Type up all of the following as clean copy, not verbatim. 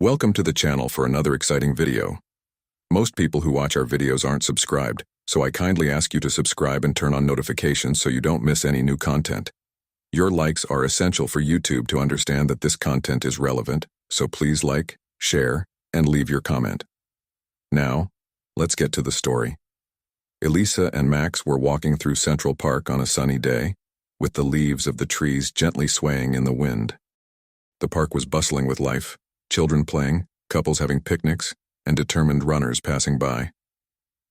Welcome to the channel for another exciting video. Most people who watch our videos aren't subscribed, so I kindly ask you to subscribe and turn on notifications so you don't miss any new content. Your likes are essential for YouTube to understand that this content is relevant, so please like, share, and leave your comment. Now, let's get to the story. Elisa and Max were walking through Central Park on a sunny day, with the leaves of the trees gently swaying in the wind. The park was bustling with life. Children playing, couples having picnics, and determined runners passing by.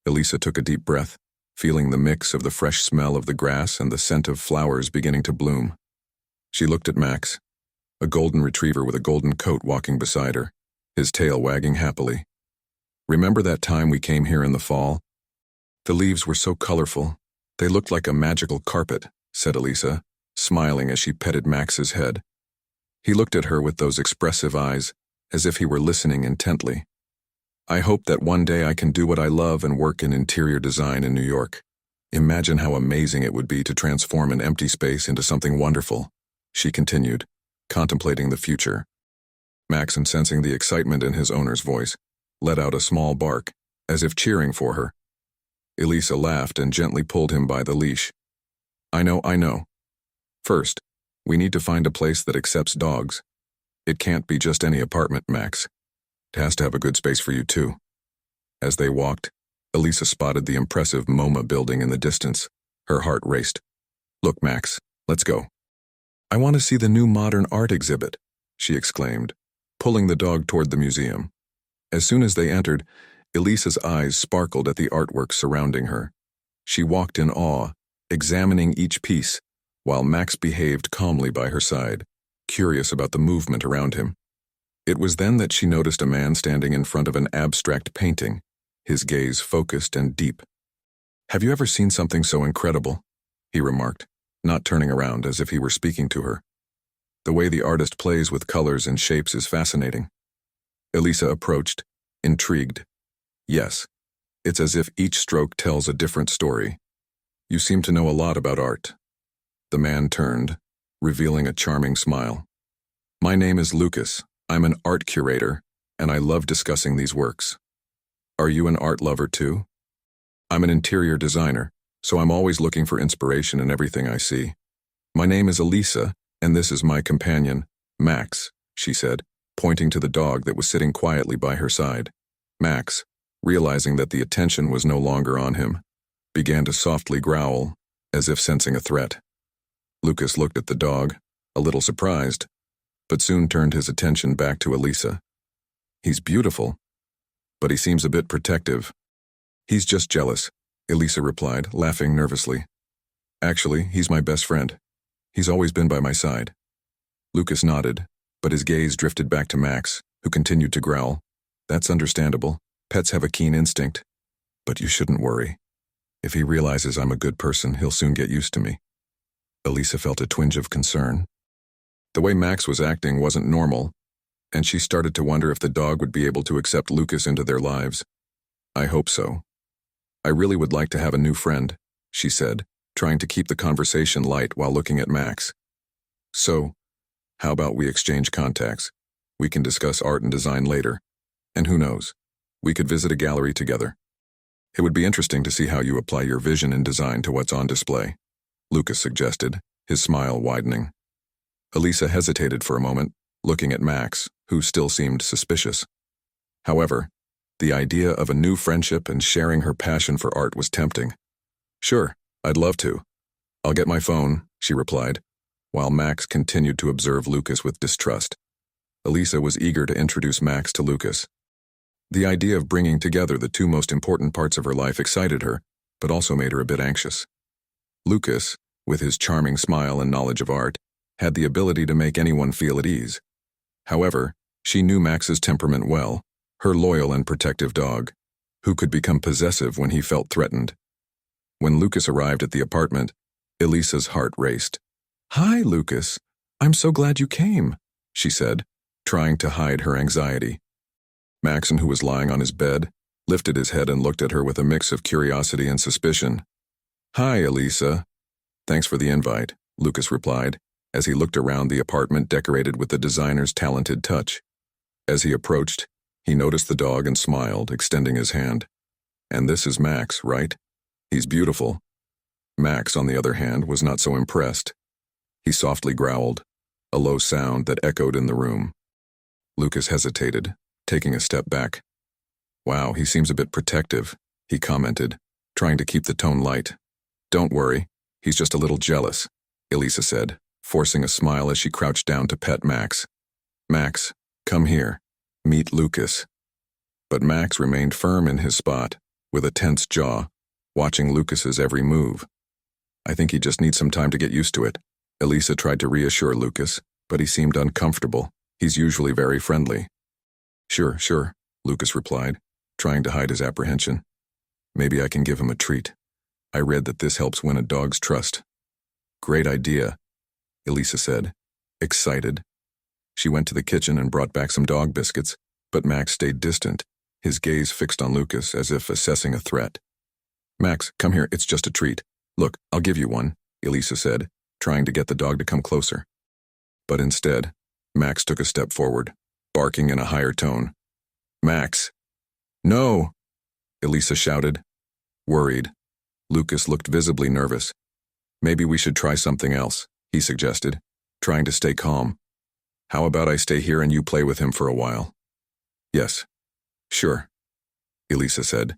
Elisa took a deep breath, feeling the mix of the fresh smell of the grass and the scent of flowers beginning to bloom. She looked at Max, a golden retriever with a golden coat walking beside her, his tail wagging happily. "Remember that time we came here in the fall? The leaves were so colorful, they looked like a magical carpet," said Elisa, smiling as she petted Max's head. He looked at her with those expressive eyes, as if he were listening intently. "I hope that one day I can do what I love and work in interior design in New York. Imagine how amazing it would be to transform an empty space into something wonderful," she continued, contemplating the future. Max, sensing the excitement in his owner's voice, let out a small bark, as if cheering for her. Elisa laughed and gently pulled him by the leash. I know. First, we need to find a place that accepts dogs. It can't be just any apartment, Max. It has to have a good space for you, too." As they walked, Elisa spotted the impressive MoMA building in the distance. Her heart raced. "Look, Max, let's go. I want to see the new modern art exhibit," she exclaimed, pulling the dog toward the museum. As soon as they entered, Elisa's eyes sparkled at the artwork surrounding her. She walked in awe, examining each piece, while Max behaved calmly by her side, curious about the movement around him. It was then that she noticed a man standing in front of an abstract painting, his gaze focused and deep. "Have you ever seen something so incredible?" he remarked, not turning around as if he were speaking to her. "The way the artist plays with colors and shapes is fascinating." Elisa approached, intrigued. "Yes, it's as if each stroke tells a different story. You seem to know a lot about art." The man turned, revealing a charming smile. "My name is Lucas. I'm an art curator, and I love discussing these works. Are you an art lover too?" "I'm an interior designer, so I'm always looking for inspiration in everything I see. My name is Elisa, and this is my companion, Max," she said, pointing to the dog that was sitting quietly by her side. Max, realizing that the attention was no longer on him, began to softly growl, as if sensing a threat. Lucas looked at the dog, a little surprised, but soon turned his attention back to Elisa. "He's beautiful, but he seems a bit protective." "He's just jealous," Elisa replied, laughing nervously. "Actually, he's my best friend. He's always been by my side." Lucas nodded, but his gaze drifted back to Max, who continued to growl. "That's understandable. Pets have a keen instinct. But you shouldn't worry. If he realizes I'm a good person, he'll soon get used to me." Elisa felt a twinge of concern. The way Max was acting wasn't normal, and she started to wonder if the dog would be able to accept Lucas into their lives. "I hope so. I really would like to have a new friend," she said, trying to keep the conversation light while looking at Max. "So, how about we exchange contacts? We can discuss art and design later. And who knows, we could visit a gallery together. It would be interesting to see how you apply your vision in design to what's on display," Lucas suggested, his smile widening. Elisa hesitated for a moment, looking at Max, who still seemed suspicious. However, the idea of a new friendship and sharing her passion for art was tempting. "Sure, I'd love to. I'll get my phone," she replied, while Max continued to observe Lucas with distrust. Elisa was eager to introduce Max to Lucas. The idea of bringing together the two most important parts of her life excited her, but also made her a bit anxious. Lucas, with his charming smile and knowledge of art, had the ability to make anyone feel at ease. However, she knew Max's temperament well, her loyal and protective dog, who could become possessive when he felt threatened. When Lucas arrived at the apartment, Elisa's heart raced. "Hi, Lucas. I'm so glad you came," she said, trying to hide her anxiety. Maxon, who was lying on his bed, lifted his head and looked at her with a mix of curiosity and suspicion. "Hi, Elisa. Thanks for the invite," Lucas replied, as he looked around the apartment decorated with the designer's talented touch. As he approached, he noticed the dog and smiled, extending his hand. "And this is Max, right? He's beautiful." Max, on the other hand, was not so impressed. He softly growled, a low sound that echoed in the room. Lucas hesitated, taking a step back. "Wow, he seems a bit protective," he commented, trying to keep the tone light. "Don't worry, he's just a little jealous," Elisa said, forcing a smile as she crouched down to pet Max. "Max, come here. Meet Lucas." But Max remained firm in his spot, with a tense jaw, watching Lucas's every move. "I think he just needs some time to get used to it," Elisa tried to reassure Lucas, but he seemed uncomfortable. He's usually very friendly. Sure, Lucas replied, trying to hide his apprehension. "Maybe I can give him a treat. I read that this helps win a dog's trust." "Great idea," Elisa said, excited. She went to the kitchen and brought back some dog biscuits, but Max stayed distant, his gaze fixed on Lucas as if assessing a threat. "Max, come here, it's just a treat. Look, I'll give you one," Elisa said, trying to get the dog to come closer. But instead, Max took a step forward, barking in a higher tone. "Max!" "No!" Elisa shouted. Worried, Lucas looked visibly nervous. "Maybe we should try something else," he suggested, trying to stay calm. "How about I stay here and you play with him for a while?" "Yes. Sure," Elisa said,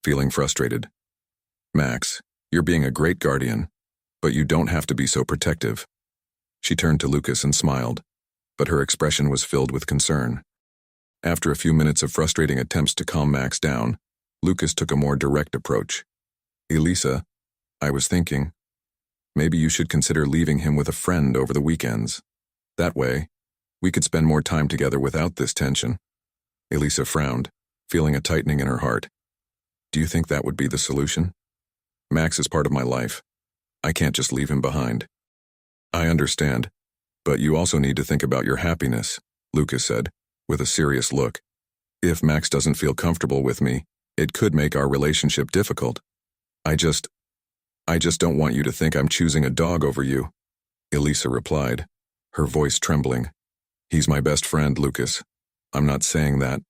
feeling frustrated. "Max, you're being a great guardian, but you don't have to be so protective." She turned to Lucas and smiled, but her expression was filled with concern. After a few minutes of frustrating attempts to calm Max down, Lucas took a more direct approach. "Elisa, I was thinking, maybe you should consider leaving him with a friend over the weekends. That way, we could spend more time together without this tension." Elisa frowned, feeling a tightening in her heart. "Do you think that would be the solution? Max is part of my life. I can't just leave him behind." "I understand, but you also need to think about your happiness," Lucas said, with a serious look. "If Max doesn't feel comfortable with me, it could make our relationship difficult. I just don't want you to think I'm choosing a dog over you," Elisa replied, her voice trembling. "He's my best friend, Lucas. I'm not saying that.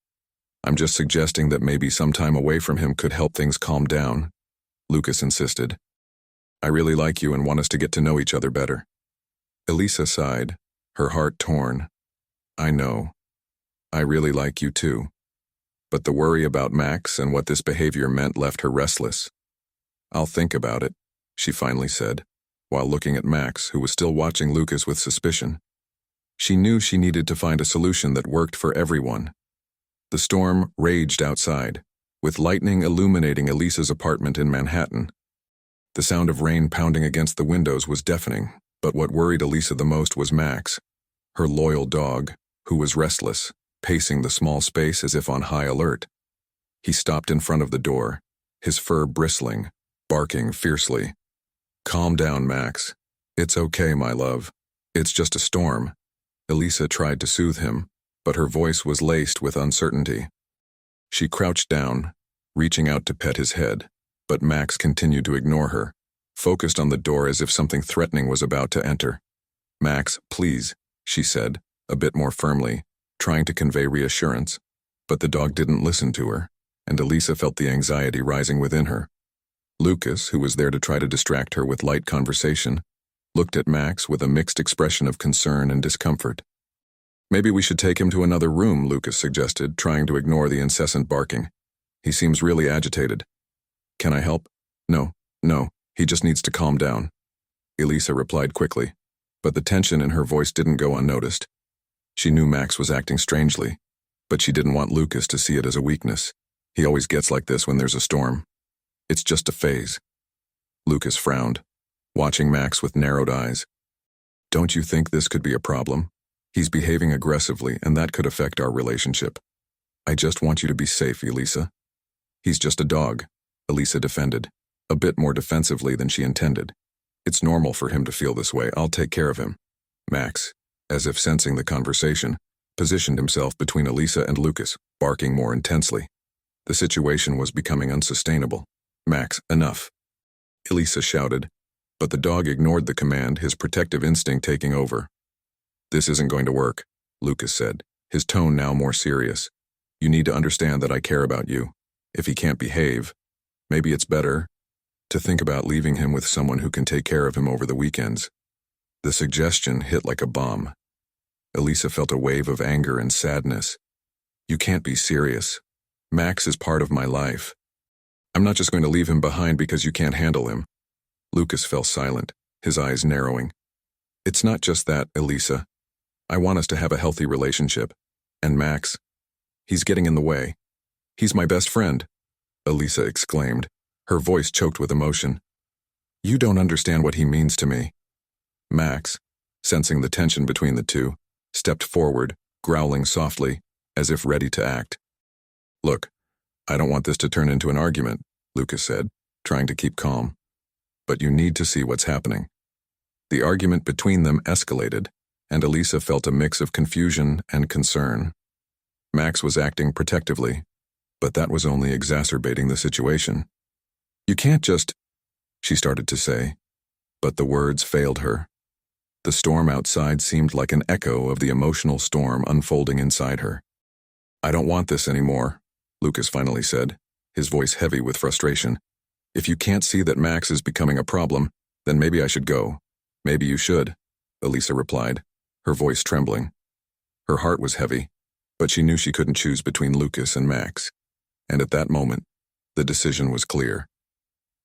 I'm just suggesting that maybe some time away from him could help things calm down," Lucas insisted. "I really like you and want us to get to know each other better." Elisa sighed, her heart torn. "I know. I really like you too." But the worry about Max and what this behavior meant left her restless. "I'll think about it," she finally said, while looking at Max, who was still watching Lucas with suspicion. She knew she needed to find a solution that worked for everyone. The storm raged outside, with lightning illuminating Elisa's apartment in Manhattan. The sound of rain pounding against the windows was deafening, but what worried Elisa the most was Max, her loyal dog, who was restless, pacing the small space as if on high alert. He stopped in front of the door, his fur bristling, barking fiercely. "Calm down, Max. It's okay, my love. It's just a storm." Elisa tried to soothe him, but her voice was laced with uncertainty. She crouched down, reaching out to pet his head, but Max continued to ignore her, focused on the door as if something threatening was about to enter. "Max, please," she said, a bit more firmly, trying to convey reassurance, but the dog didn't listen to her, and Elisa felt the anxiety rising within her. Lucas, who was there to try to distract her with light conversation, looked at Max with a mixed expression of concern and discomfort. "Maybe we should take him to another room," Lucas suggested, trying to ignore the incessant barking. "He seems really agitated." "Can I help?" No, he just needs to calm down," Elisa replied quickly, but the tension in her voice didn't go unnoticed. She knew Max was acting strangely, but she didn't want Lucas to see it as a weakness. He always gets like this when there's a storm. "It's just a phase." Lucas frowned, watching Max with narrowed eyes. "Don't you think this could be a problem? He's behaving aggressively, and that could affect our relationship. I just want you to be safe, Elisa." "He's just a dog," Elisa defended, a bit more defensively than she intended. "It's normal for him to feel this way. I'll take care of him." Max, as if sensing the conversation, positioned himself between Elisa and Lucas, barking more intensely. The situation was becoming unsustainable. "Max, enough," Elisa shouted, but the dog ignored the command, his protective instinct taking over. "This isn't going to work," Lucas said, his tone now more serious. You need to understand that I care about you. If he can't behave, maybe it's better to think about leaving him with someone who can take care of him over the weekends. The suggestion hit like a bomb. Elisa felt a wave of anger and sadness. You can't be serious. Max is part of my life. I'm not just going to leave him behind because you can't handle him. Lucas fell silent, his eyes narrowing. It's not just that, Elisa. I want us to have a healthy relationship. And Max, he's getting in the way. He's my best friend, Elisa exclaimed, her voice choked with emotion. You don't understand what he means to me. Max, sensing the tension between the two, stepped forward, growling softly, as if ready to act. Look, I don't want this to turn into an argument, Lucas said, trying to keep calm. But you need to see what's happening. The argument between them escalated, and Elisa felt a mix of confusion and concern. Max was acting protectively, but that was only exacerbating the situation. You can't just, she started to say, but the words failed her. The storm outside seemed like an echo of the emotional storm unfolding inside her. I don't want this anymore, Lucas finally said, his voice heavy with frustration. If you can't see that Max is becoming a problem, then maybe I should go. Maybe you should, Elisa replied, her voice trembling. Her heart was heavy, but she knew she couldn't choose between Lucas and Max. And at that moment, the decision was clear.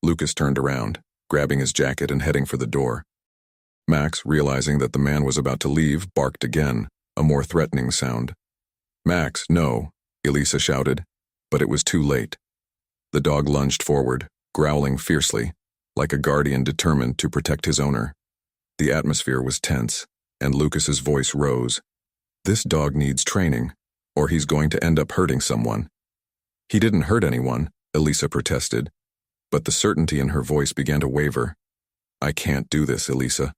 Lucas turned around, grabbing his jacket and heading for the door. Max, realizing that the man was about to leave, barked again, a more threatening sound. Max, no, Elisa shouted, but it was too late. The dog lunged forward, growling fiercely, like a guardian determined to protect his owner. The atmosphere was tense, and Lucas's voice rose. This dog needs training, or he's going to end up hurting someone. He didn't hurt anyone, Elisa protested, but the certainty in her voice began to waver. I can't do this, Elisa.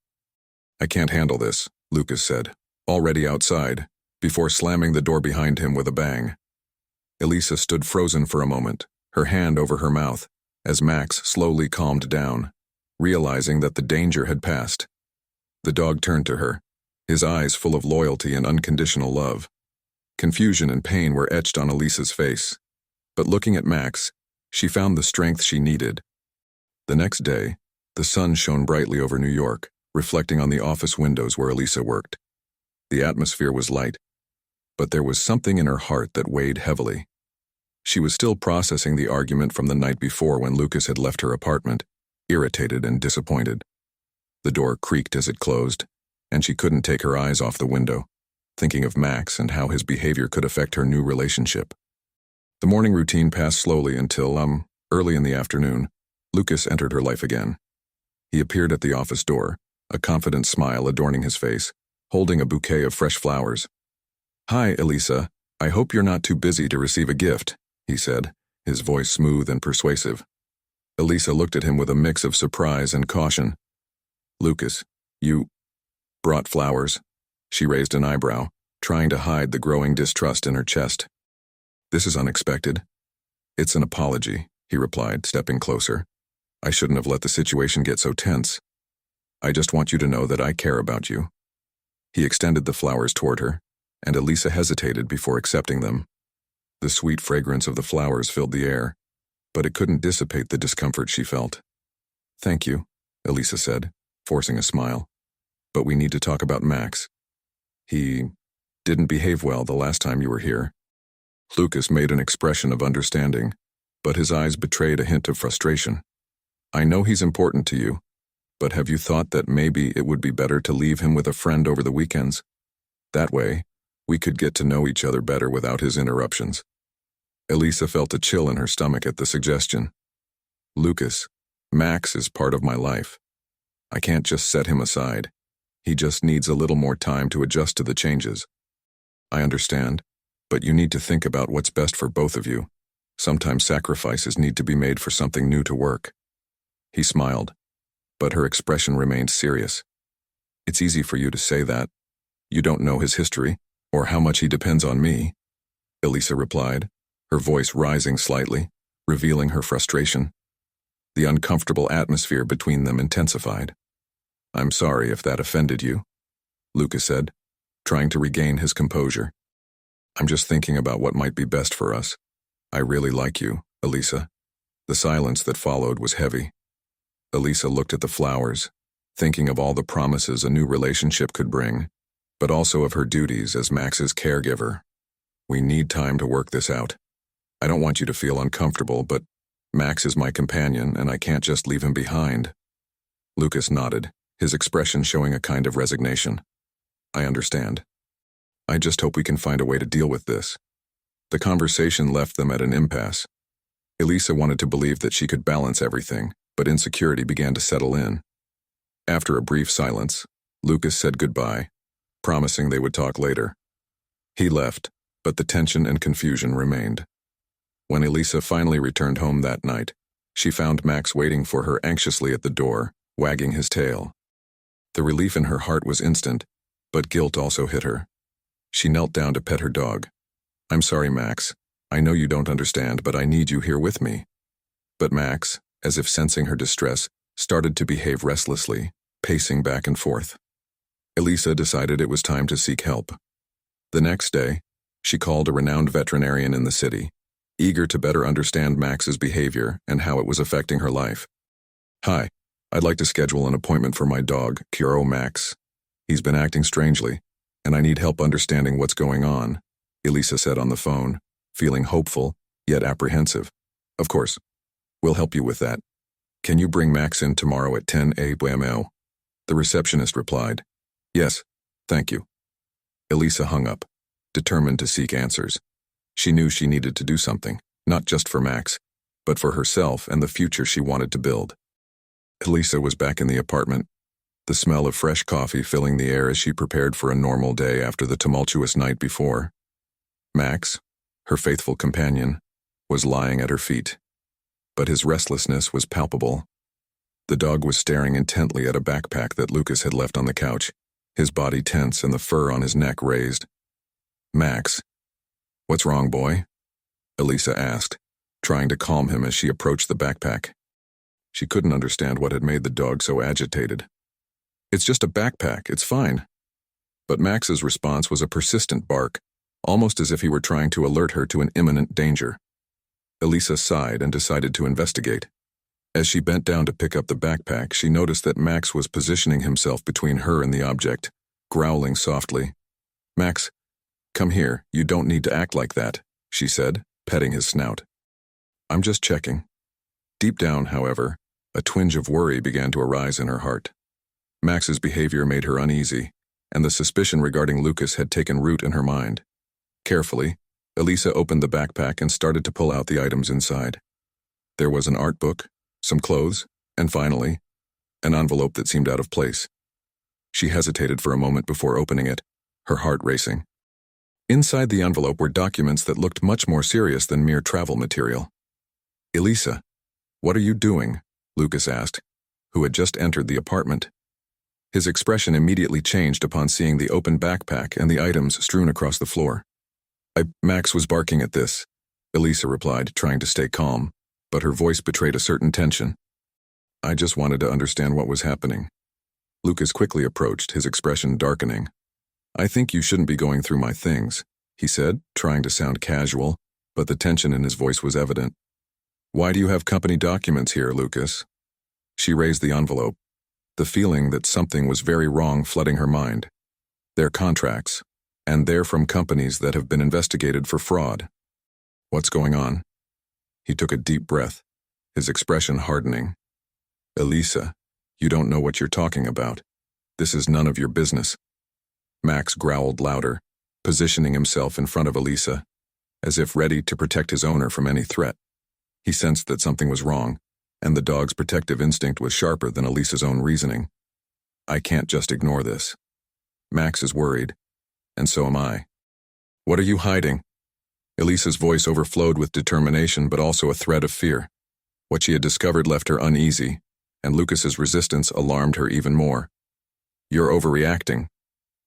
I can't handle this, Lucas said, already outside, before slamming the door behind him with a bang. Elisa stood frozen for a moment, her hand over her mouth, as Max slowly calmed down, realizing that the danger had passed. The dog turned to her, his eyes full of loyalty and unconditional love. Confusion and pain were etched on Elisa's face, but looking at Max, she found the strength she needed. The next day, the sun shone brightly over New York, reflecting on the office windows where Elisa worked. The atmosphere was light, but there was something in her heart that weighed heavily. She was still processing the argument from the night before when Lucas had left her apartment, irritated and disappointed. The door creaked as it closed, and she couldn't take her eyes off the window, thinking of Max and how his behavior could affect her new relationship. The morning routine passed slowly until, early in the afternoon, Lucas entered her life again. He appeared at the office door, a confident smile adorning his face, holding a bouquet of fresh flowers. Hi, Elisa. I hope you're not too busy to receive a gift, he said, his voice smooth and persuasive. Elisa looked at him with a mix of surprise and caution. Lucas, you brought flowers? She raised an eyebrow, trying to hide the growing distrust in her chest. This is unexpected. It's an apology, he replied, stepping closer. I shouldn't have let the situation get so tense. I just want you to know that I care about you. He extended the flowers toward her, and Elisa hesitated before accepting them. The sweet fragrance of the flowers filled the air, but it couldn't dissipate the discomfort she felt. Thank you, Elisa said, forcing a smile. But we need to talk about Max. He didn't behave well the last time you were here. Lucas made an expression of understanding, but his eyes betrayed a hint of frustration. I know he's important to you, but have you thought that maybe it would be better to leave him with a friend over the weekends? That way, we could get to know each other better without his interruptions. Elisa felt a chill in her stomach at the suggestion. Lucas, Max is part of my life. I can't just set him aside. He just needs a little more time to adjust to the changes. I understand, but you need to think about what's best for both of you. Sometimes sacrifices need to be made for something new to work. He smiled, but her expression remained serious. It's easy for you to say that. You don't know his history, or how much he depends on me, Elisa replied, her voice rising slightly, revealing her frustration. The uncomfortable atmosphere between them intensified. I'm sorry if that offended you, Lucas said, trying to regain his composure. I'm just thinking about what might be best for us. I really like you, Elisa. The silence that followed was heavy. Elisa looked at the flowers, thinking of all the promises a new relationship could bring, but also of her duties as Max's caregiver. We need time to work this out. I don't want you to feel uncomfortable, but Max is my companion and I can't just leave him behind. Lucas nodded, his expression showing a kind of resignation. I understand. I just hope we can find a way to deal with this. The conversation left them at an impasse. Elisa wanted to believe that she could balance everything, but insecurity began to settle in. After a brief silence, Lucas said goodbye, promising they would talk later. He left, but the tension and confusion remained. When Elisa finally returned home that night, she found Max waiting for her anxiously at the door, wagging his tail. The relief in her heart was instant, but guilt also hit her. She knelt down to pet her dog. I'm sorry, Max. I know you don't understand, but I need you here with me. But Max, as if sensing her distress, started to behave restlessly, pacing back and forth. Elisa decided it was time to seek help. The next day, she called a renowned veterinarian in the city, eager to better understand Max's behavior and how it was affecting her life. Hi, I'd like to schedule an appointment for my dog, Kuro Max. He's been acting strangely, and I need help understanding what's going on, Elisa said on the phone, feeling hopeful, yet apprehensive. Of course. We'll help you with that. Can you bring Max in tomorrow at 10 a.m? The receptionist replied. Yes, thank you. Elisa hung up, determined to seek answers. She knew she needed to do something, not just for Max, but for herself and the future she wanted to build. Elisa was back in the apartment, the smell of fresh coffee filling the air as she prepared for a normal day after the tumultuous night before. Max, her faithful companion, was lying at her feet, but his restlessness was palpable. The dog was staring intently at a backpack that Lucas had left on the couch, his body tense and the fur on his neck raised. Max, what's wrong, boy? Elisa asked, trying to calm him as she approached the backpack. She couldn't understand what had made the dog so agitated. It's just a backpack, it's fine. But Max's response was a persistent bark, almost as if he were trying to alert her to an imminent danger. Elisa sighed and decided to investigate. As she bent down to pick up the backpack, she noticed that Max was positioning himself between her and the object, growling softly. Max, come here, you don't need to act like that, she said, petting his snout. I'm just checking. Deep down, however, a twinge of worry began to arise in her heart. Max's behavior made her uneasy, and the suspicion regarding Lucas had taken root in her mind. Carefully, Elisa opened the backpack and started to pull out the items inside. There was an art book, some clothes, and finally, an envelope that seemed out of place. She hesitated for a moment before opening it, her heart racing. Inside the envelope were documents that looked much more serious than mere travel material. Elisa, what are you doing? Lucas asked, who had just entered the apartment. His expression immediately changed upon seeing the open backpack and the items strewn across the floor. Max was barking at this, Elisa replied, trying to stay calm, but her voice betrayed a certain tension. I just wanted to understand what was happening. Lucas quickly approached, his expression darkening. I think you shouldn't be going through my things, he said, trying to sound casual, but the tension in his voice was evident. Why do you have company documents here, Lucas? She raised the envelope, the feeling that something was very wrong flooding her mind. They're contracts, and they're from companies that have been investigated for fraud. What's going on? He took a deep breath, his expression hardening. Elisa, you don't know what you're talking about. This is none of your business. Max growled louder, positioning himself in front of Elisa, as if ready to protect his owner from any threat. He sensed that something was wrong, and the dog's protective instinct was sharper than Elisa's own reasoning. I can't just ignore this. Max is worried, and so am I. What are you hiding? Elisa's voice overflowed with determination but also a thread of fear. What she had discovered left her uneasy, and Lucas's resistance alarmed her even more. You're overreacting,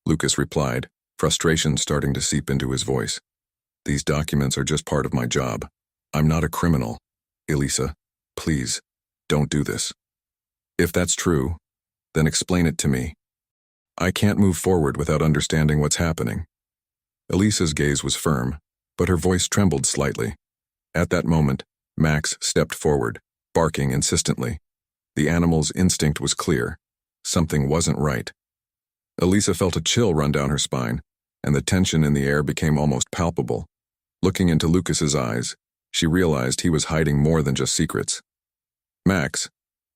Lucas replied, frustration starting to seep into his voice. These documents are just part of my job. I'm not a criminal. Elisa, please, don't do this. If that's true, then explain it to me. I can't move forward without understanding what's happening. Elisa's gaze was firm, but her voice trembled slightly. At that moment, Max stepped forward, barking insistently. The animal's instinct was clear. Something wasn't right. Elisa felt a chill run down her spine, and the tension in the air became almost palpable. Looking into Lucas's eyes, she realized he was hiding more than just secrets. "Max,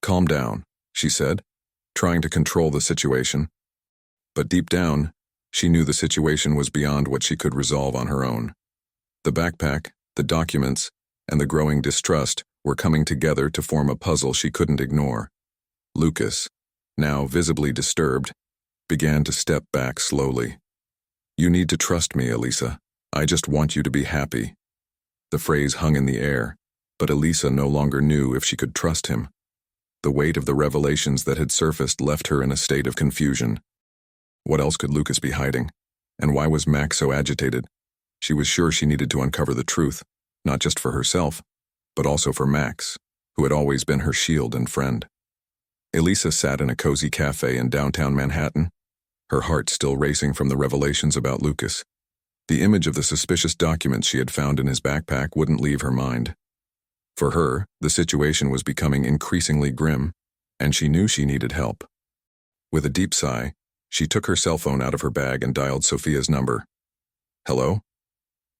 calm down," she said, trying to control the situation. But deep down, she knew the situation was beyond what she could resolve on her own. The backpack, the documents, and the growing distrust were coming together to form a puzzle she couldn't ignore. Lucas, now visibly disturbed, began to step back slowly. "You need to trust me, Elisa. I just want you to be happy." The phrase hung in the air, but Elisa no longer knew if she could trust him. The weight of the revelations that had surfaced left her in a state of confusion. What else could Lucas be hiding? And why was Max so agitated? She was sure she needed to uncover the truth, not just for herself, but also for Max, who had always been her shield and friend. Elisa sat in a cozy cafe in downtown Manhattan, her heart still racing from the revelations about Lucas. The image of the suspicious documents she had found in his backpack wouldn't leave her mind. For her, the situation was becoming increasingly grim, and she knew she needed help. With a deep sigh, she took her cell phone out of her bag and dialed Sophia's number. "Hello?"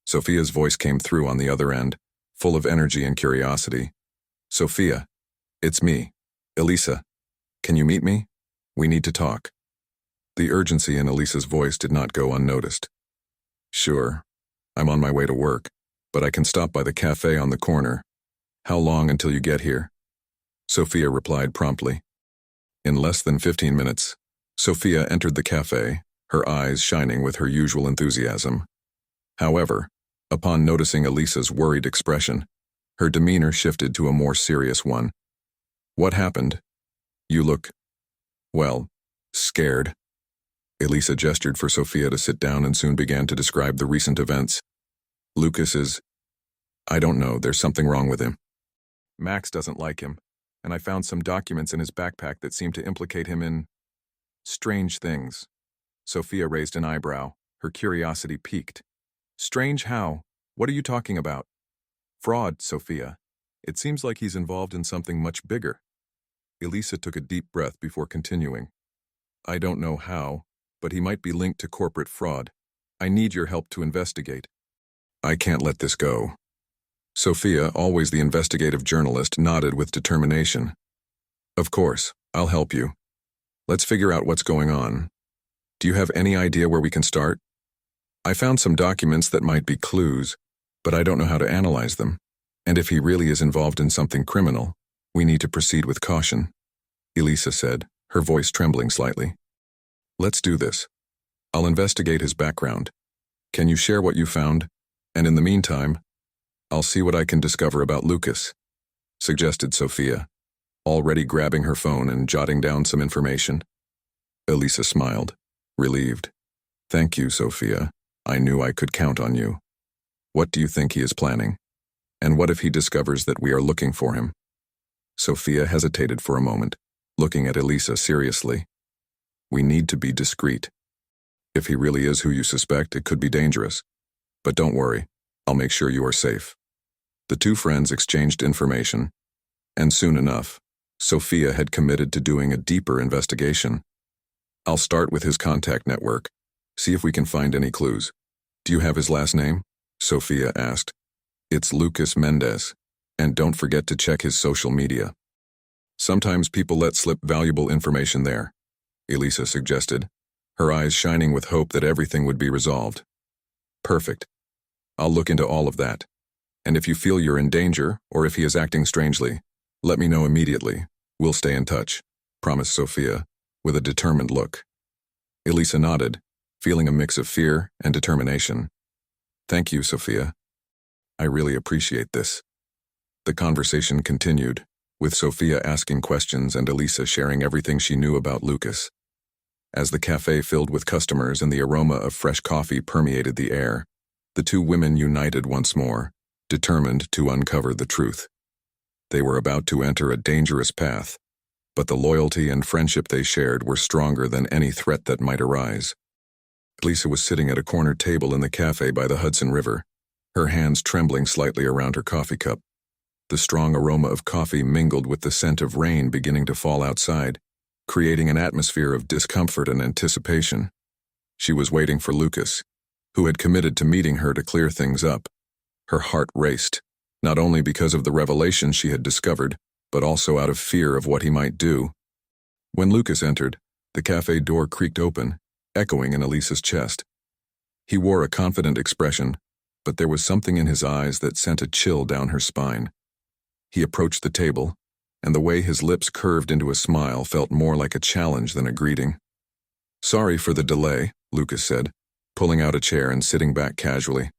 Sophia's voice came through on the other end, full of energy and curiosity. "Sophia, it's me, Elisa. Can you meet me? We need to talk." The urgency in Elisa's voice did not go unnoticed. "Sure. I'm on my way to work, but I can stop by the cafe on the corner. How long until you get here?" Sophia replied promptly. In less than 15 minutes, Sophia entered the cafe, her eyes shining with her usual enthusiasm. However, upon noticing Elisa's worried expression, her demeanor shifted to a more serious one. "What happened? You look, well, scared." Elisa gestured for Sophia to sit down and soon began to describe the recent events. "Lucas is... I don't know, there's something wrong with him. Max doesn't like him, and I found some documents in his backpack that seem to implicate him in... strange things." Sophia raised an eyebrow, her curiosity piqued. "Strange how? What are you talking about?" "Fraud, Sophia. It seems like he's involved in something much bigger." Elisa took a deep breath before continuing. "I don't know how, but he might be linked to corporate fraud. I need your help to investigate." "I can't let this go." Sophia, always the investigative journalist, nodded with determination. "Of course, I'll help you. Let's figure out what's going on. Do you have any idea where we can start? I found some documents that might be clues, but I don't know how to analyze them. And if he really is involved in something criminal, we need to proceed with caution," Elisa said, her voice trembling slightly. "Let's do this. I'll investigate his background. Can you share what you found? And in the meantime, I'll see what I can discover about Lucas," suggested Sophia, already grabbing her phone and jotting down some information. Elisa smiled, relieved. "Thank you, Sophia. I knew I could count on you. What do you think he is planning? And what if he discovers that we are looking for him?" Sophia hesitated for a moment, looking at Elisa seriously. "We need to be discreet. If he really is who you suspect, it could be dangerous. But don't worry, I'll make sure you are safe." The two friends exchanged information, and soon enough, Sophia had committed to doing a deeper investigation. "I'll start with his contact network, see if we can find any clues. Do you have his last name?" Sophia asked. "It's Lucas Mendez, and don't forget to check his social media. Sometimes people let slip valuable information there," Elisa suggested, her eyes shining with hope that everything would be resolved. "Perfect. I'll look into all of that. And if you feel you're in danger, or if he is acting strangely, let me know immediately. We'll stay in touch," promised Sophia, with a determined look. Elisa nodded, feeling a mix of fear and determination. "Thank you, Sophia. I really appreciate this." The conversation continued, with Sophia asking questions and Elisa sharing everything she knew about Lucas. As the cafe filled with customers and the aroma of fresh coffee permeated the air, the two women united once more, determined to uncover the truth. They were about to enter a dangerous path, but the loyalty and friendship they shared were stronger than any threat that might arise. Lisa was sitting at a corner table in the cafe by the Hudson River, her hands trembling slightly around her coffee cup. The strong aroma of coffee mingled with the scent of rain beginning to fall outside, creating an atmosphere of discomfort and anticipation. She was waiting for Lucas, who had committed to meeting her to clear things up. Her heart raced, not only because of the revelation she had discovered, but also out of fear of what he might do. When Lucas entered, the cafe door creaked open, echoing in Elisa's chest. He wore a confident expression, but there was something in his eyes that sent a chill down her spine. He approached the table, and the way his lips curved into a smile felt more like a challenge than a greeting. "Sorry for the delay," Lucas said, pulling out a chair and sitting back casually.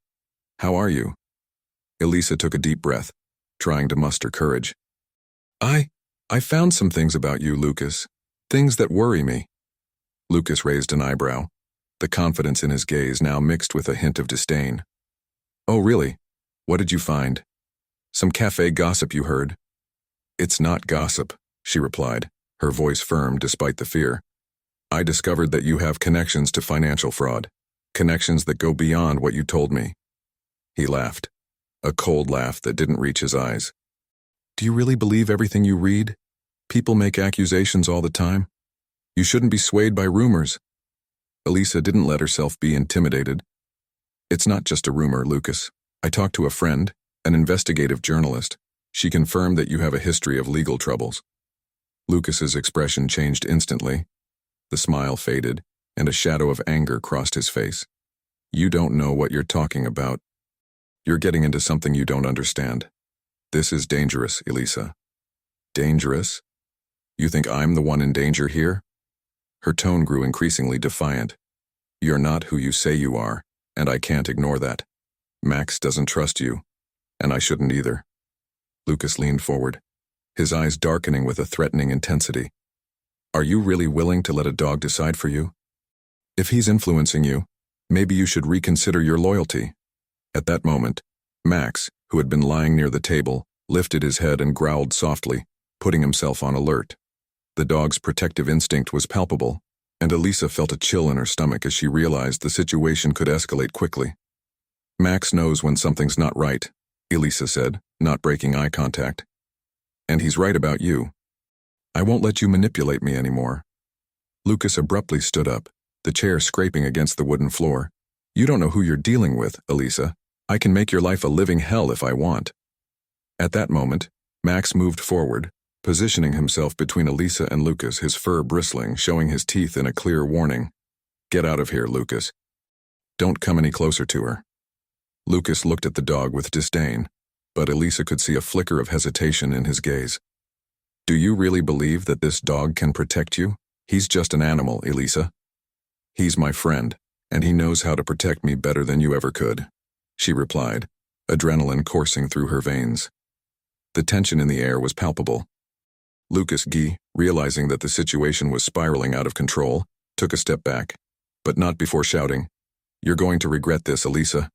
"How are you?" Elisa took a deep breath, trying to muster courage. I found some things about you, Lucas. Things that worry me." Lucas raised an eyebrow, the confidence in his gaze now mixed with a hint of disdain. "Oh, really? What did you find? Some cafe gossip you heard?" "It's not gossip," she replied, her voice firm despite the fear. "I discovered that you have connections to financial fraud, connections that go beyond what you told me." He laughed, a cold laugh that didn't reach his eyes. "Do you really believe everything you read? People make accusations all the time. You shouldn't be swayed by rumors." Elisa didn't let herself be intimidated. "It's not just a rumor, Lucas. I talked to a friend, an investigative journalist. She confirmed that you have a history of legal troubles." Lucas's expression changed instantly. The smile faded, and a shadow of anger crossed his face. "You don't know what you're talking about. You're getting into something you don't understand. This is dangerous, Elisa." "Dangerous? You think I'm the one in danger here?" Her tone grew increasingly defiant. "You're not who you say you are, and I can't ignore that. Max doesn't trust you, and I shouldn't either." Lucas leaned forward, his eyes darkening with a threatening intensity. "Are you really willing to let a dog decide for you? If he's influencing you, maybe you should reconsider your loyalty." At that moment, Max, who had been lying near the table, lifted his head and growled softly, putting himself on alert. The dog's protective instinct was palpable, and Elisa felt a chill in her stomach as she realized the situation could escalate quickly. "Max knows when something's not right," Elisa said, not breaking eye contact. "And he's right about you. I won't let you manipulate me anymore." Lucas abruptly stood up, the chair scraping against the wooden floor. "You don't know who you're dealing with, Elisa. I can make your life a living hell if I want." At that moment, Max moved forward, positioning himself between Elisa and Lucas, his fur bristling, showing his teeth in a clear warning. "Get out of here, Lucas. Don't come any closer to her." Lucas looked at the dog with disdain, but Elisa could see a flicker of hesitation in his gaze. "Do you really believe that this dog can protect you? He's just an animal, Elisa." "He's my friend, and he knows how to protect me better than you ever could," she replied, adrenaline coursing through her veins. The tension in the air was palpable. Lucas Guy, realizing that the situation was spiraling out of control, took a step back, but not before shouting, "You're going to regret this, Elisa."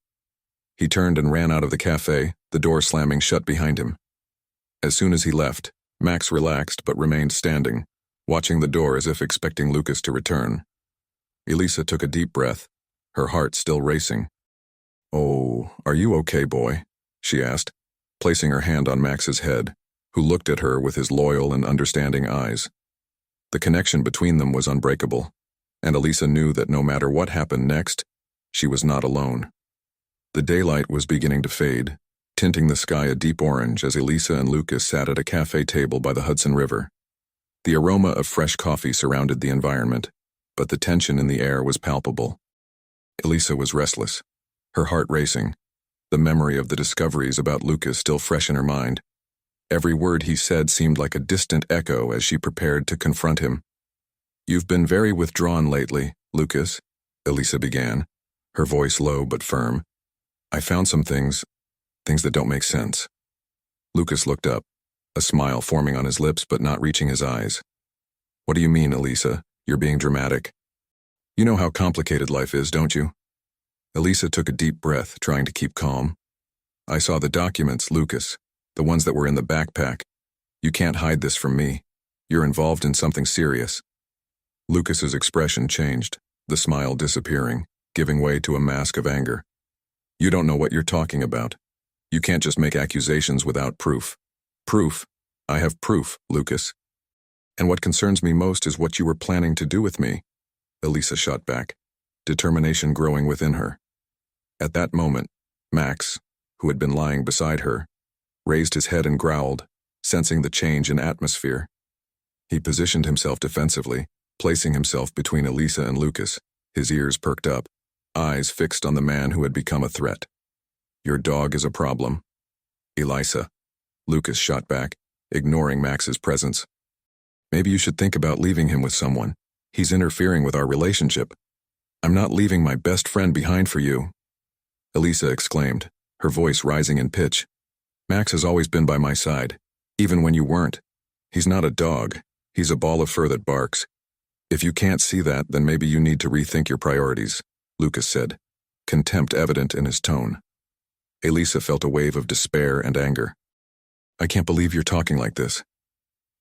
He turned and ran out of the cafe, the door slamming shut behind him. As soon as he left, Max relaxed but remained standing, watching the door as if expecting Lucas to return. Elisa took a deep breath, her heart still racing. "Oh, are you okay, boy?" she asked, placing her hand on Max's head, who looked at her with his loyal and understanding eyes. The connection between them was unbreakable, and Elisa knew that no matter what happened next, she was not alone. The daylight was beginning to fade, tinting the sky a deep orange as Elisa and Lucas sat at a cafe table by the Hudson River. The aroma of fresh coffee surrounded the environment, but the tension in the air was palpable. Elisa was restless, her heart racing, the memory of the discoveries about Lucas still fresh in her mind. Every word he said seemed like a distant echo as she prepared to confront him. "You've been very withdrawn lately, Lucas," Elisa began, her voice low but firm. "I found some things that don't make sense." Lucas looked up, a smile forming on his lips but not reaching his eyes. "What do you mean, Elisa? You're being dramatic. You know how complicated life is, don't you?" Elisa took a deep breath, trying to keep calm. "I saw the documents, Lucas, the ones that were in the backpack. You can't hide this from me. You're involved in something serious." Lucas's expression changed, the smile disappearing, giving way to a mask of anger. You don't know what you're talking about. You can't just make accusations without proof. Proof? I have proof, Lucas. And what concerns me most is what you were planning to do with me, Elisa shot back, determination growing within her. At that moment, Max, who had been lying beside her, raised his head and growled, sensing the change in atmosphere. He positioned himself defensively, placing himself between Elisa and Lucas, his ears perked up, eyes fixed on the man who had become a threat. Your dog is a problem. Elisa, Lucas shot back, ignoring Max's presence. Maybe you should think about leaving him with someone. He's interfering with our relationship. I'm not leaving my best friend behind for you, Elisa exclaimed, her voice rising in pitch. Max has always been by my side, even when you weren't. He's not a dog. He's a ball of fur that barks. If you can't see that, then maybe you need to rethink your priorities, Lucas said, contempt evident in his tone. Elisa felt a wave of despair and anger. I can't believe you're talking like this.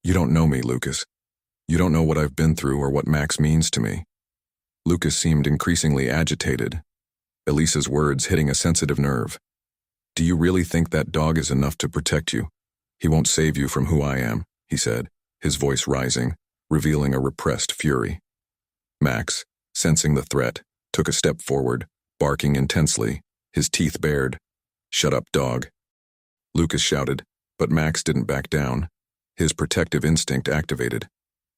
You don't know me, Lucas. You don't know what I've been through or what Max means to me. Lucas seemed increasingly agitated, Elisa's words hitting a sensitive nerve. Do you really think that dog is enough to protect you? He won't save you from who I am, he said, his voice rising, revealing a repressed fury. Max, sensing the threat, took a step forward, barking intensely, his teeth bared. Shut up, dog. Lucas shouted, but Max didn't back down. His protective instinct activated.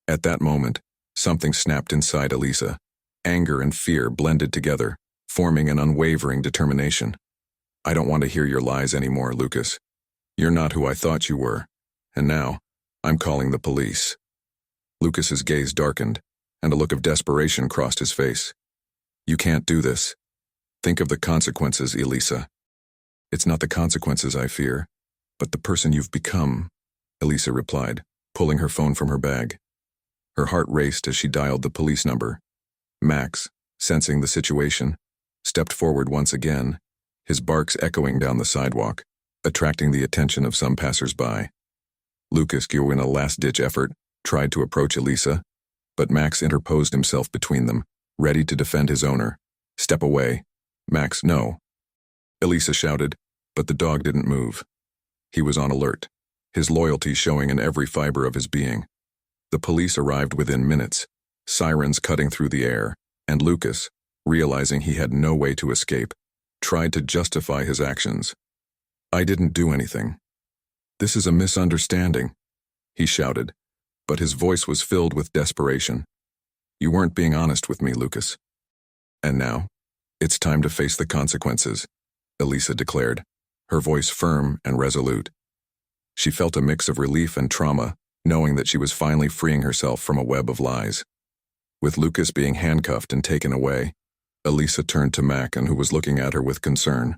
At that moment, something snapped inside Elisa. Anger and fear blended together, forming an unwavering determination. I don't want to hear your lies anymore, Lucas. You're not who I thought you were. And now, I'm calling the police. Lucas's gaze darkened, and a look of desperation crossed his face. You can't do this. Think of the consequences, Elisa. It's not the consequences I fear, but the person you've become, Elisa replied, pulling her phone from her bag. Her heart raced as she dialed the police number. Max, sensing the situation, stepped forward once again, his barks echoing down the sidewalk, attracting the attention of some passers-by. Lucas, in a last-ditch effort, tried to approach Elisa, but Max interposed himself between them, ready to defend his owner. Step away. Max, no. Elisa shouted, but the dog didn't move. He was on alert, his loyalty showing in every fiber of his being. The police arrived within minutes, sirens cutting through the air, and Lucas, realizing he had no way to escape, tried to justify his actions. I didn't do anything. This is a misunderstanding, he shouted, but his voice was filled with desperation. You weren't being honest with me, Lucas. And now, it's time to face the consequences, Elisa declared, her voice firm and resolute. She felt a mix of relief and trauma, knowing that she was finally freeing herself from a web of lies. With Lucas being handcuffed and taken away, Elisa turned to Macon, who was looking at her with concern.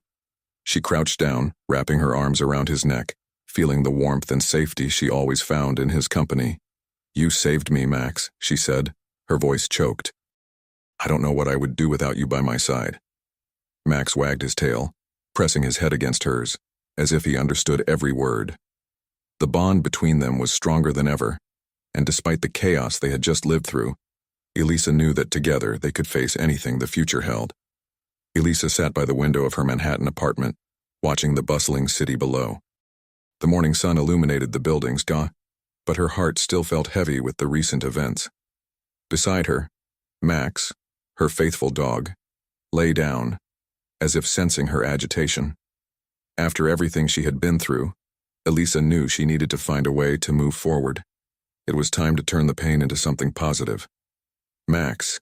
She crouched down, wrapping her arms around his neck, feeling the warmth and safety she always found in his company. You saved me, Max, she said, her voice choked. I don't know what I would do without you by my side. Max wagged his tail, pressing his head against hers, as if he understood every word. The bond between them was stronger than ever, and despite the chaos they had just lived through, Elisa knew that together they could face anything the future held. Elisa sat by the window of her Manhattan apartment, watching the bustling city below. The morning sun illuminated the buildings, but her heart still felt heavy with the recent events. Beside her, Max, her faithful dog, lay down, as if sensing her agitation. After everything she had been through, Elisa knew she needed to find a way to move forward. It was time to turn the pain into something positive. Max,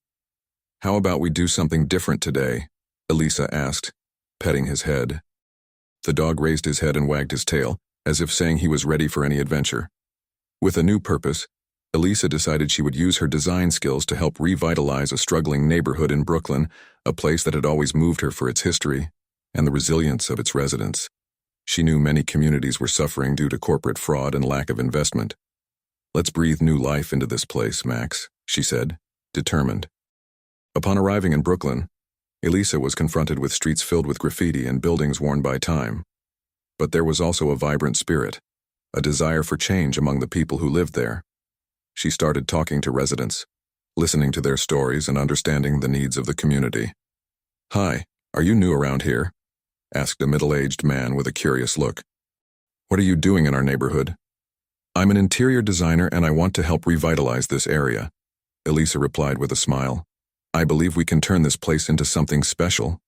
how about we do something different today? Elisa asked, petting his head. The dog raised his head and wagged his tail, as if saying he was ready for any adventure. With a new purpose, Elisa decided she would use her design skills to help revitalize a struggling neighborhood in Brooklyn, a place that had always moved her for its history and the resilience of its residents. She knew many communities were suffering due to corporate fraud and lack of investment. Let's breathe new life into this place, Max, she said, determined. Upon arriving in Brooklyn, Elisa was confronted with streets filled with graffiti and buildings worn by time. But there was also a vibrant spirit, a desire for change among the people who lived there. She started talking to residents, listening to their stories and understanding the needs of the community. "Hi, are you new around here?" asked a middle-aged man with a curious look. "What are you doing in our neighborhood?" "I'm an interior designer and I want to help revitalize this area," Elisa replied with a smile. "I believe we can turn this place into something special."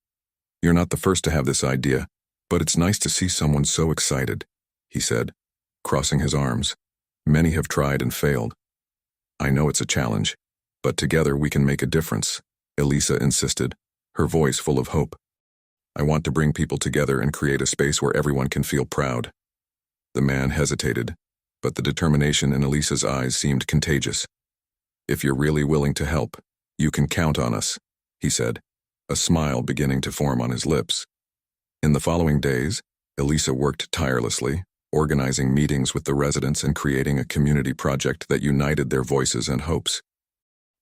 "You're not the first to have this idea, but it's nice to see someone so excited," he said, crossing his arms. "Many have tried and failed. I know it's a challenge, but together we can make a difference," Elisa insisted, her voice full of hope. "I want to bring people together and create a space where everyone can feel proud." The man hesitated, but the determination in Elisa's eyes seemed contagious. "If you're really willing to help, you can count on us," he said, a smile beginning to form on his lips. In the following days, Elisa worked tirelessly, organizing meetings with the residents and creating a community project that united their voices and hopes.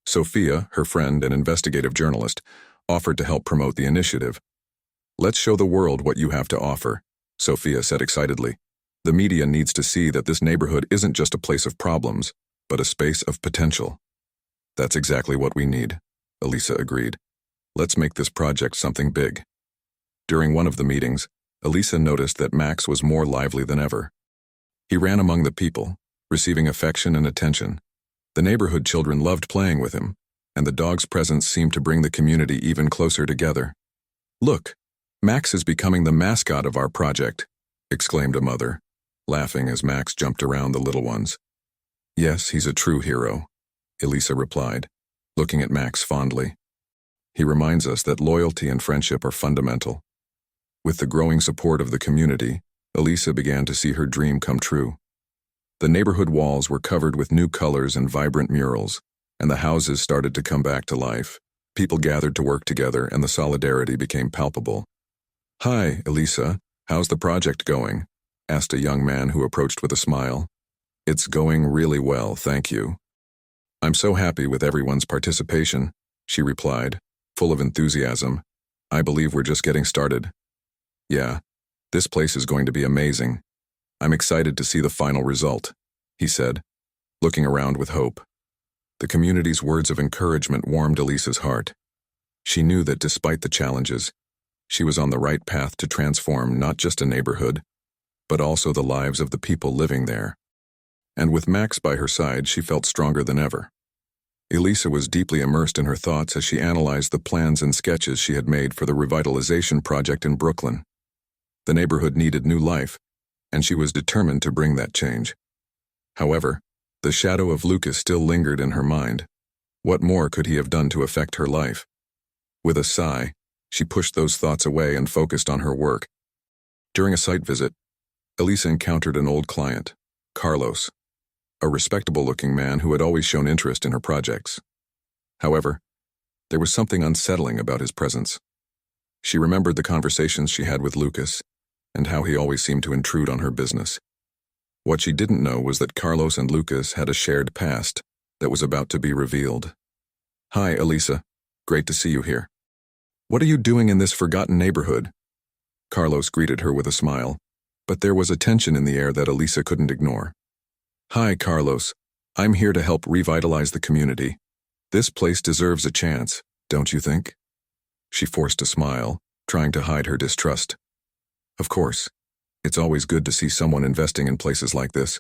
Sophia, her friend and investigative journalist, offered to help promote the initiative. "Let's show the world what you have to offer," Sophia said excitedly. "The media needs to see that this neighborhood isn't just a place of problems, but a space of potential." "That's exactly what we need," Elisa agreed. "Let's make this project something big." During one of the meetings, Elisa noticed that Max was more lively than ever. He ran among the people, receiving affection and attention. The neighborhood children loved playing with him, and the dog's presence seemed to bring the community even closer together. "Look, Max is becoming the mascot of our project," exclaimed a mother, laughing as Max jumped around the little ones. "Yes, he's a true hero," Elisa replied, looking at Max fondly. "He reminds us that loyalty and friendship are fundamental." With the growing support of the community, Elisa began to see her dream come true. The neighborhood walls were covered with new colors and vibrant murals, and the houses started to come back to life. People gathered to work together and the solidarity became palpable. "Hi, Elisa, how's the project going?" asked a young man who approached with a smile. "It's going really well, thank you." "I'm so happy with everyone's participation," she replied, full of enthusiasm. "I believe we're just getting started." "Yeah, this place is going to be amazing. I'm excited to see the final result," he said, looking around with hope. The community's words of encouragement warmed Elisa's heart. She knew that despite the challenges, she was on the right path to transform not just a neighborhood, but also the lives of the people living there. And with Max by her side, she felt stronger than ever. Elisa was deeply immersed in her thoughts as she analyzed the plans and sketches she had made for the revitalization project in Brooklyn. The neighborhood needed new life, and she was determined to bring that change. However, the shadow of Lucas still lingered in her mind. What more could he have done to affect her life? With a sigh, she pushed those thoughts away and focused on her work. During a site visit, Elisa encountered an old client, Carlos, a respectable-looking man who had always shown interest in her projects. However, there was something unsettling about his presence. She remembered the conversations she had with Lucas, and how he always seemed to intrude on her business. What she didn't know was that Carlos and Lucas had a shared past that was about to be revealed. "Hi, Elisa. Great to see you here. What are you doing in this forgotten neighborhood?" Carlos greeted her with a smile, but there was a tension in the air that Elisa couldn't ignore. "Hi, Carlos. I'm here to help revitalize the community. This place deserves a chance, don't you think?" She forced a smile, trying to hide her distrust. "Of course. It's always good to see someone investing in places like this,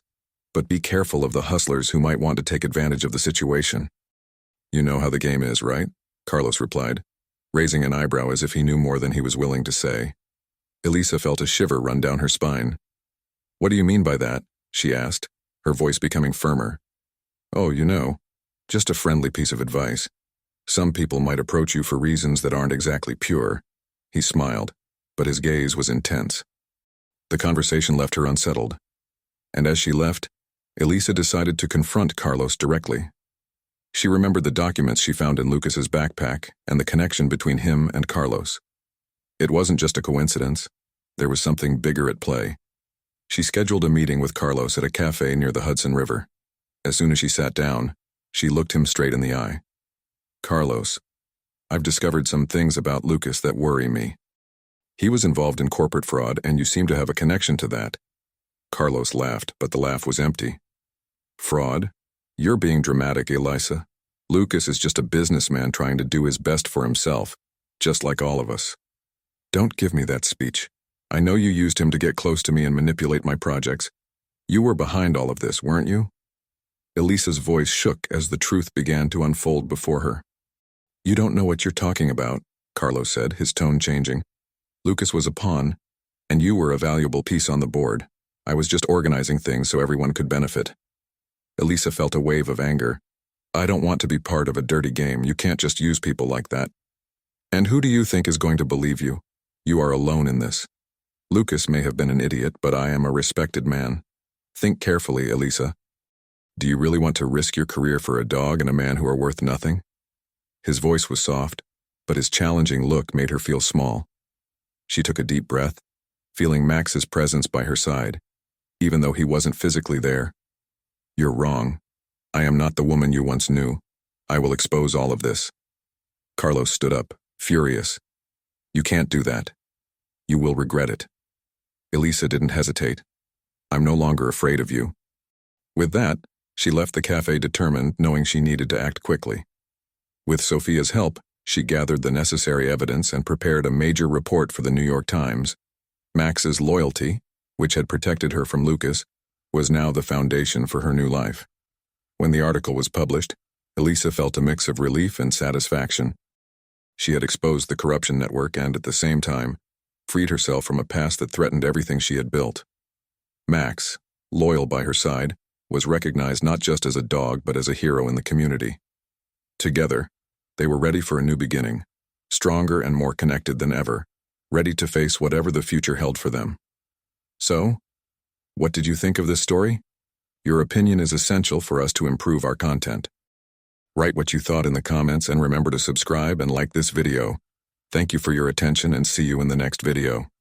but be careful of the hustlers who might want to take advantage of the situation." "You know how the game is, right?" Carlos replied, raising an eyebrow as if he knew more than he was willing to say. Elisa felt a shiver run down her spine. "What do you mean by that?" she asked, her voice becoming firmer. "Oh, just a friendly piece of advice. Some people might approach you for reasons that aren't exactly pure." He smiled, but his gaze was intense. The conversation left her unsettled, and as she left, Elisa decided to confront Carlos directly. She remembered the documents she found in Lucas's backpack and the connection between him and Carlos. It wasn't just a coincidence. There was something bigger at play. She scheduled a meeting with Carlos at a cafe near the Hudson River. As soon as she sat down, she looked him straight in the eye. "Carlos, I've discovered some things about Lucas that worry me. He was involved in corporate fraud, and you seem to have a connection to that." Carlos laughed, but the laugh was empty. "Fraud? You're being dramatic, Elisa. Lucas is just a businessman trying to do his best for himself. just like all of us. Don't give me that speech. I know you used him to get close to me and manipulate my projects. You were behind all of this, weren't you? Elisa's voice shook as the truth began to unfold before her. You don't know what you're talking about, Carlos said, his tone changing. Lucas was a pawn, and you were a valuable piece on the board. I was just organizing things so everyone could benefit. Elisa felt a wave of anger. I don't want to be part of a dirty game. You can't just use people like that. And who do you think is going to believe you? You are alone in this. Lucas may have been an idiot, but I am a respected man. Think carefully, Elisa. Do you really want to risk your career for a dog and a man who are worth nothing? His voice was soft, but his challenging look made her feel small. She took a deep breath, feeling Max's presence by her side, even though he wasn't physically there. You're wrong. I am not the woman you once knew. I will expose all of this. Carlos stood up, furious. You can't do that. You will regret it. Elisa didn't hesitate. I'm no longer afraid of you. With that, she left the cafe determined, knowing she needed to act quickly. With Sophia's help, she gathered the necessary evidence and prepared a major report for the New York Times. Max's loyalty, which had protected her from Lucas, was now the foundation for her new life. When the article was published, Elisa felt a mix of relief and satisfaction. She had exposed the corruption network and, at the same time, freed herself from a past that threatened everything she had built. Max, loyal by her side, was recognized not just as a dog but as a hero in the community. Together, they were ready for a new beginning, stronger and more connected than ever, ready to face whatever the future held for them. So, what did you think of this story? Your opinion is essential for us to improve our content. Write what you thought in the comments and remember to subscribe and like this video. Thank you for your attention and see you in the next video.